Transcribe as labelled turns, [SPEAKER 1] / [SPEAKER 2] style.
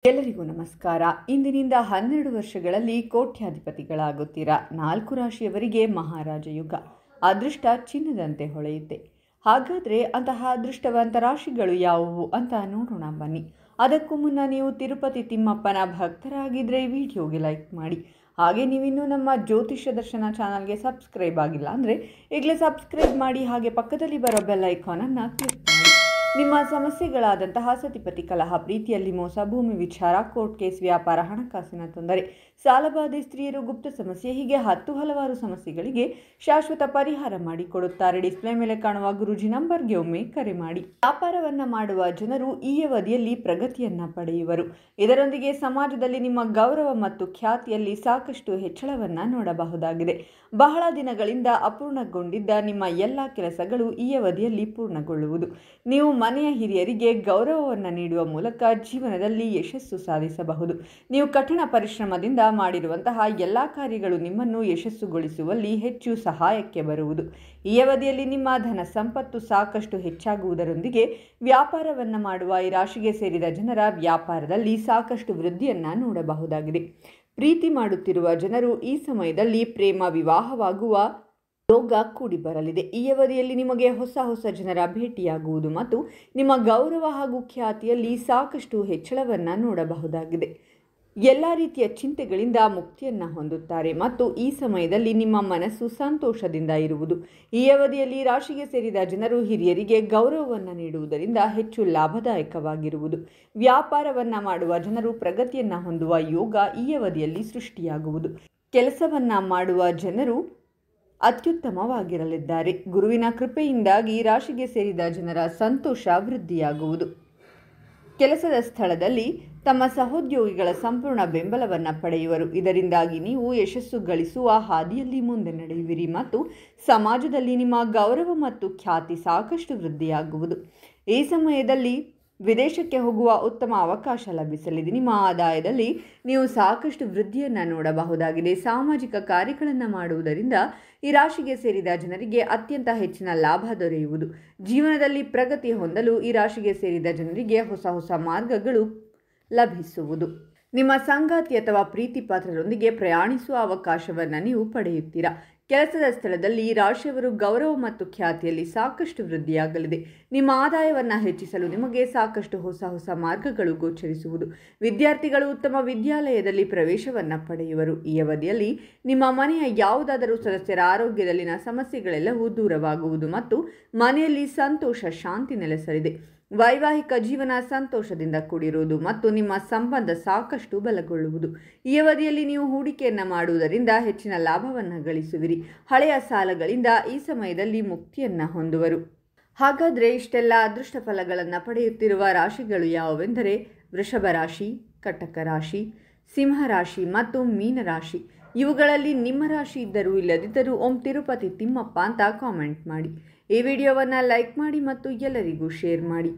[SPEAKER 1] ಎಲ್ಲರಿಗೂ ನಮಸ್ಕಾರ. ಇಂದಿನಿಂದ 12 ವರ್ಷಗಳಲ್ಲಿ ಕೋಟ್ಯಾಧಿಪತಿಗಳಾಗುತ್ತೀರಾ. 4 ರಾಶಿಯವರಿಗೆ ಮಹಾರಾಜ ಯುಗ. ಅದೃಷ್ಟ ಚಿನ್ನದಂತೆ ಹೊಳೆಯುತ್ತೆ. ಹಾಗಾದರೆ ಅಂತಹ ಅದೃಷ್ಟವಂತ ರಾಶಿಗಳು ಯಾವುವು ಅಂತ ನೋಡೋಣ ಬನ್ನಿ. ಅದಕ್ಕೂ ಮುನ್ನ ನೀವು ತಿರುಪತಿ ತಿಮ್ಮಪ್ಪನ ಭಕ್ತರಾಗಿದ್ದರೆ ಈ ವಿಡಿಯೋಗೆ ಲೈಕ್ ಮಾಡಿ. ಹಾಗೆ ನೀವಿನ್ನೂ ನಮ್ಮ ಜ್ಯೋತಿಷ್ಯ ದರ್ಶನ ಚಾನಲ್ಗೆ ಸಬ್ಸ್ಕ್ರೈಬ್ ಆಗಿಲ್ಲ ಅಂದರೆ ಈಗಲೇ ಸಬ್ಸ್ಕ್ರೈಬ್ ಮಾಡಿ. ಹಾಗೆ ಪಕ್ಕದಲ್ಲಿ ಬರೋ ಬೆಲ್ ಐಕಾನನ್ನು ಕ್ಲಿಕ್ ಮಾಡಿ. ನಿಮ್ಮ ಸಮಸ್ಯೆಗಳಾದಂತಹ ಸತಿಪತಿ ಕಲಹ, ಪ್ರೀತಿಯಲ್ಲಿ ಮೋಸ, ಭೂಮಿ ವಿಚಾರ, ಕೋರ್ಟ್ ಕೇಸ್, ವ್ಯಾಪಾರ, ಹಣಕಾಸಿನ ತೊಂದರೆ, ಸಾಲಬಾಧೆ, ಸ್ತ್ರೀಯರು, ಗುಪ್ತ ಸಮಸ್ಯೆ, ಹೀಗೆ ಹಲವಾರು ಸಮಸ್ಯೆಗಳಿಗೆ ಶಾಶ್ವತ ಪರಿಹಾರ ಮಾಡಿಕೊಡುತ್ತಾರೆ. ಡಿಸ್ಪ್ಲೇ ಮೇಲೆ ಕಾಣುವ ಗುರೂಜಿ ನಂಬರ್ಗೆ ಒಮ್ಮೆ ಕರೆ ಮಾಡಿ. ವ್ಯಾಪಾರವನ್ನು ಮಾಡುವ ಜನರು ಈ ಅವಧಿಯಲ್ಲಿ ಪ್ರಗತಿಯನ್ನು ಪಡೆಯುವರು. ಇದರೊಂದಿಗೆ ಸಮಾಜದಲ್ಲಿ ನಿಮ್ಮ ಗೌರವ ಮತ್ತು ಖ್ಯಾತಿಯಲ್ಲಿ ಸಾಕಷ್ಟು ಹೆಚ್ಚಳವನ್ನು ನೋಡಬಹುದಾಗಿದೆ. ಬಹಳ ದಿನಗಳಿಂದ ಅಪೂರ್ಣಗೊಂಡಿದ್ದ ನಿಮ್ಮ ಎಲ್ಲ ಕೆಲಸಗಳು ಈ ಅವಧಿಯಲ್ಲಿ ಪೂರ್ಣಗೊಳ್ಳುವುದು. ನೀವು ಮನೆಯ ಹಿರಿಯರಿಗೆ ಗೌರವವನ್ನು ನೀಡುವ ಮೂಲಕ ಜೀವನದಲ್ಲಿ ಯಶಸ್ಸು ಸಾಧಿಸಬಹುದು. ನೀವು ಕಠಿಣ ಪರಿಶ್ರಮದಿಂದ ಮಾಡಿರುವಂತಹ ಎಲ್ಲ ಕಾರ್ಯಗಳು ನಿಮ್ಮನ್ನು ಯಶಸ್ಸುಗೊಳಿಸುವಲ್ಲಿ ಹೆಚ್ಚು ಸಹಾಯಕ್ಕೆ ಬರುವುದು. ಈ ಅವಧಿಯಲ್ಲಿ ನಿಮ್ಮ ಧನ ಸಂಪತ್ತು ಸಾಕಷ್ಟು ಹೆಚ್ಚಾಗುವುದರೊಂದಿಗೆ ವ್ಯಾಪಾರವನ್ನು ಮಾಡುವ ಈ ರಾಶಿಗೆ ಸೇರಿದ ಜನರ ವ್ಯಾಪಾರದಲ್ಲಿ ಸಾಕಷ್ಟು ವೃದ್ಧಿಯನ್ನು ನೋಡಬಹುದಾಗಿದೆ. ಪ್ರೀತಿ ಮಾಡುತ್ತಿರುವ ಜನರು ಈ ಸಮಯದಲ್ಲಿ ಪ್ರೇಮ ವಿವಾಹವಾಗುವ ಯೋಗ ಕೂಡಿ ಬರಲಿದೆ. ಈ ಅವಧಿಯಲ್ಲಿ ನಿಮಗೆ ಹೊಸ ಜನರ ಭೇಟಿಯಾಗುವುದು ಮತ್ತು ನಿಮ್ಮ ಗೌರವ ಹಾಗೂ ಖ್ಯಾತಿಯಲ್ಲಿ ಸಾಕಷ್ಟು ಹೆಚ್ಚಳವನ್ನು ನೋಡಬಹುದಾಗಿದೆ. ಎಲ್ಲ ರೀತಿಯ ಚಿಂತೆಗಳಿಂದ ಮುಕ್ತಿಯನ್ನು ಹೊಂದುತ್ತಾರೆ ಮತ್ತು ಈ ಸಮಯದಲ್ಲಿ ನಿಮ್ಮ ಮನಸ್ಸು ಸಂತೋಷದಿಂದ ಇರುವುದು. ಈ ಅವಧಿಯಲ್ಲಿ ರಾಶಿಗೆ ಸೇರಿದ ಜನರು ಹಿರಿಯರಿಗೆ ಗೌರವವನ್ನು ನೀಡುವುದರಿಂದ ಹೆಚ್ಚು ಲಾಭದಾಯಕವಾಗಿರುವುದು. ವ್ಯಾಪಾರವನ್ನು ಮಾಡುವ ಜನರು ಪ್ರಗತಿಯನ್ನು ಹೊಂದುವ ಯೋಗ ಈ ಅವಧಿಯಲ್ಲಿ ಸೃಷ್ಟಿಯಾಗುವುದು. ಕೆಲಸವನ್ನು ಮಾಡುವ ಜನರು ಅತ್ಯುತ್ತಮವಾಗಿರಲಿದ್ದಾರೆ. ಗುರುವಿನ ಕೃಪೆಯಿಂದಾಗಿ ರಾಶಿಗೆ ಸೇರಿದ ಜನರ ಸಂತೋಷ ವೃದ್ಧಿಯಾಗುವುದು. ಕೆಲಸದ ಸ್ಥಳದಲ್ಲಿ ತಮ್ಮ ಸಹೋದ್ಯೋಗಿಗಳ ಸಂಪೂರ್ಣ ಬೆಂಬಲವನ್ನು ಪಡೆಯುವರು. ಇದರಿಂದಾಗಿ ನೀವು ಯಶಸ್ಸು ಗಳಿಸುವ ಹಾದಿಯಲ್ಲಿ ಮುಂದೆ ನಡೆಯುವಿರಿ ಮತ್ತು ಸಮಾಜದಲ್ಲಿ ನಿಮ್ಮ ಗೌರವ ಮತ್ತು ಖ್ಯಾತಿ ಸಾಕಷ್ಟು ವೃದ್ಧಿಯಾಗುವುದು. ಈ ಸಮಯದಲ್ಲಿ ವಿದೇಶಕ್ಕೆ ಹೋಗುವ ಉತ್ತಮ ಅವಕಾಶ ಲಭಿಸಲಿದೆ. ನಿಮ್ಮ ಆದಾಯದಲ್ಲಿ ನೀವು ಸಾಕಷ್ಟು ವೃದ್ಧಿಯನ್ನು ನೋಡಬಹುದಾಗಿದೆ. ಸಾಮಾಜಿಕ ಕಾರ್ಯಗಳನ್ನು ಮಾಡುವುದರಿಂದ ಈ ರಾಶಿಗೆ ಸೇರಿದ ಜನರಿಗೆ ಅತ್ಯಂತ ಹೆಚ್ಚಿನ ಲಾಭ ದೊರೆಯುವುದು. ಜೀವನದಲ್ಲಿ ಪ್ರಗತಿ ಹೊಂದಲು ಈ ರಾಶಿಗೆ ಸೇರಿದ ಜನರಿಗೆ ಹೊಸ ಮಾರ್ಗಗಳು ಲಭಿಸುವುದು. ನಿಮ್ಮ ಸಂಗಾತಿ ಅಥವಾ ಪ್ರೀತಿ ಪಾತ್ರರೊಂದಿಗೆ ಪ್ರಯಾಣಿಸುವ ಅವಕಾಶವನ್ನು ನೀವು ಪಡೆಯುತ್ತೀರಾ. ಕೆಲಸದ ಸ್ಥಳದಲ್ಲಿ ರಾಶಿಯವರು ಗೌರವ ಮತ್ತು ಖ್ಯಾತಿಯಲ್ಲಿ ಸಾಕಷ್ಟು ವೃದ್ಧಿಯಾಗಲಿದೆ. ನಿಮ್ಮ ಆದಾಯವನ್ನು ಹೆಚ್ಚಿಸಲು ನಿಮಗೆ ಸಾಕಷ್ಟು ಹೊಸ ಮಾರ್ಗಗಳು ಗೋಚರಿಸುವುದು. ವಿದ್ಯಾರ್ಥಿಗಳು ಉತ್ತಮ ವಿದ್ಯಾಲಯದಲ್ಲಿ ಪ್ರವೇಶವನ್ನು ಪಡೆಯುವರು. ಈ ಅವಧಿಯಲ್ಲಿ ನಿಮ್ಮ ಮನೆಯ ಯಾವುದಾದರೂ ಸದಸ್ಯರ ಆರೋಗ್ಯದಲ್ಲಿನ ಸಮಸ್ಯೆಗಳೆಲ್ಲವೂ ದೂರವಾಗುವುದು ಮತ್ತು ಮನೆಯಲ್ಲಿ ಸಂತೋಷ, ಶಾಂತಿ ನೆಲೆಸಲಿದೆ. ವೈವಾಹಿಕ ಜೀವನ ಸಂತೋಷದಿಂದ ಕೂಡಿರುವುದು ಮತ್ತು ನಿಮ್ಮ ಸಂಬಂಧ ಸಾಕಷ್ಟು ಬಲಗೊಳ್ಳುವುದು. ಈ ಅವಧಿಯಲ್ಲಿ ನೀವು ಹೂಡಿಕೆಯನ್ನು ಮಾಡುವುದರಿಂದ ಹೆಚ್ಚಿನ ಲಾಭವನ್ನು ಗಳಿಸುವಿರಿ. ಹಳೆಯ ಸಾಲಗಳಿಂದ ಈ ಸಮಯದಲ್ಲಿ ಮುಕ್ತಿಯನ್ನು ಹೊಂದುವರು. ಹಾಗಾದರೆ ಇಷ್ಟೆಲ್ಲ ಅದೃಷ್ಟ ಫಲಗಳನ್ನು ಪಡೆಯುತ್ತಿರುವ ರಾಶಿಗಳು ಯಾವುವೆಂದರೆ ವೃಷಭ ರಾಶಿ, ಕಟಕ ರಾಶಿ, ಸಿಂಹ ರಾಶಿ ಮತ್ತು ಮೀನ ರಾಶಿ. ಇವುಗಳಲ್ಲಿ ನಿಮ್ಮ ರಾಶಿ ಇದ್ದರೂ ಇಲ್ಲದಿದ್ದರೂ ಓಂ ತಿರುಪತಿ ತಿಮ್ಮಪ್ಪ ಅಂತ ಕಾಮೆಂಟ್ ಮಾಡಿ. ಈ ವಿಡಿಯೋವನ್ನು ಲೈಕ್ ಮಾಡಿ ಮತ್ತು ಎಲ್ಲರಿಗೂ ಶೇರ್ ಮಾಡಿ.